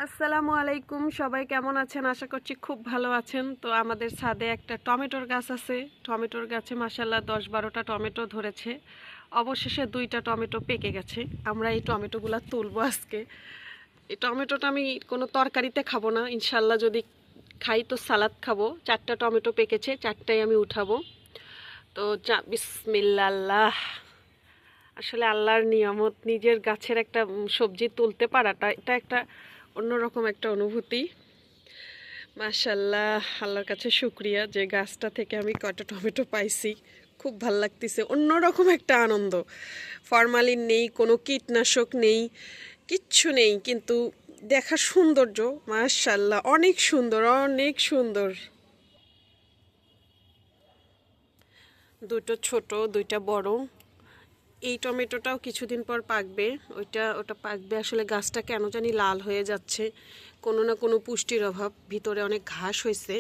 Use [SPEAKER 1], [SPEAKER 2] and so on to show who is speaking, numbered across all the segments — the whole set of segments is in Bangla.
[SPEAKER 1] আসসালামু আলাইকুম, সবাই কেমন আছেন? আশা করছি খুব ভালো আছেন। তো আমাদের ছাদে একটা টমেটোর গাছ আছে। টমেটোর গাছে মাশাআল্লাহ 10-12টা টমেটো ধরেছে। অবশেষে 2টা টমেটো পেকে গেছে। আমরা এই টমেটোগুলো তুলবো আজকে। এই টমেটোটা আমি কোনো তরকারিতে খাবো না, ইনশাল্লাহ যদি খাই তো সালাদ খাবো। 4টা টমেটো পেকেছে, 4টাই আমি উঠাবো। তো বিসমিল্লাহ। আসলে আল্লাহর নিয়ামত, নিজের গাছের একটা সবজি তুলতে পারাটা, এটা একটা অন্যরকম একটা অনুভূতি। মাশাল্লাহ, আল্লাহর কাছে শুক্রিয়া যে গাছটা থেকে আমি কয়টা টমেটো পাইছি। খুব ভাল লাগতেছে, অন্যরকম একটা আনন্দ। ফরমালিন নেই, কোনো কীটনাশক নেই, কিচ্ছু নেই, কিন্তু দেখা সৌন্দর্য মাশাল্লাহ অনেক সুন্দর, অনেক সুন্দর। দুটো ছোট, দুইটা বড়। এই টমেটোটাও কিছুদিন পর পাকবে। ওটা পাকবে। আসলে গাছটা কেন জানি লাল হয়ে যাচ্ছে, কোনো না কোনো পুষ্টির অভাব, ভিতরে অনেক ঘাস হয়েছে।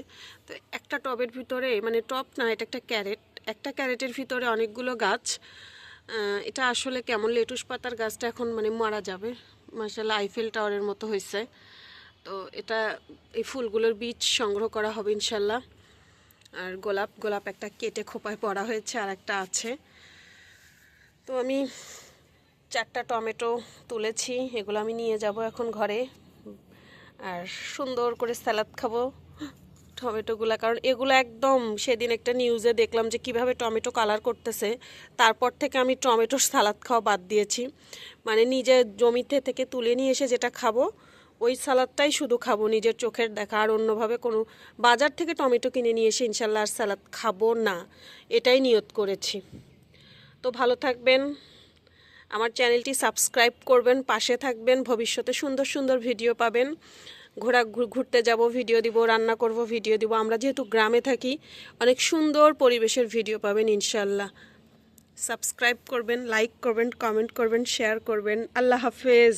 [SPEAKER 1] তো একটা টবের ভিতরে, মানে টব না, এটা একটা ক্যারেট, একটা ক্যারেটের ভিতরে অনেকগুলো গাছ। এটা আসলে কেমন লেটুস পাতার গাছটা এখন মানে মারা যাবে। মাশাআল্লাহ আইফেল টাওয়ারের মতো হয়েছে। তো এটা, এই ফুলগুলোর বীজ সংগ্রহ করা হবে ইনশাল্লাহ। আর গোলাপ একটা কেটে খোপায় পড়া হয়েছে, আর একটা আছে। তো আমি 4টা টমেটো তুলেছি, এগুলো আমি নিয়ে যাব এখন ঘরে। আর সুন্দর করে স্যালাদ খাবো টমেটোগুলা, কারণ এগুলো একদম, সেদিন একটা নিউজে দেখলাম যে কিভাবে টমেটো কালার করতেছে। তারপর থেকে আমি টমেটোর সালাদ খাওয়া বাদ দিয়েছি। মানে নিজের জমিতে থেকে তুলে নিয়ে এসে যেটা খাবো, ওই সালাদটাই শুধু খাবো, নিজের চোখের দেখা। আর অন্যভাবে কোনো বাজার থেকে টমেটো কিনে নিয়ে এসে ইনশাল্লাহ আর সালাদ খাবো না, এটাই নিয়ত করেছি। তো ভালো থাকবেন, আমার চ্যানেলটি সাবস্ক্রাইব করবেন, পাশে থাকবেন। ভবিষ্যতে সুন্দর সুন্দর ভিডিও পাবেন। ঘুরতে যাব, ভিডিও দিব, রান্না করব, ভিডিও দিব। আমরা যেহেতু গ্রামে থাকি, অনেক সুন্দর পরিবেশের ভিডিও পাবেন ইনশাল্লাহ। সাবস্ক্রাইব করবেন, লাইক করবেন, কমেন্ট করবেন, শেয়ার করবেন। আল্লাহ হাফেজ।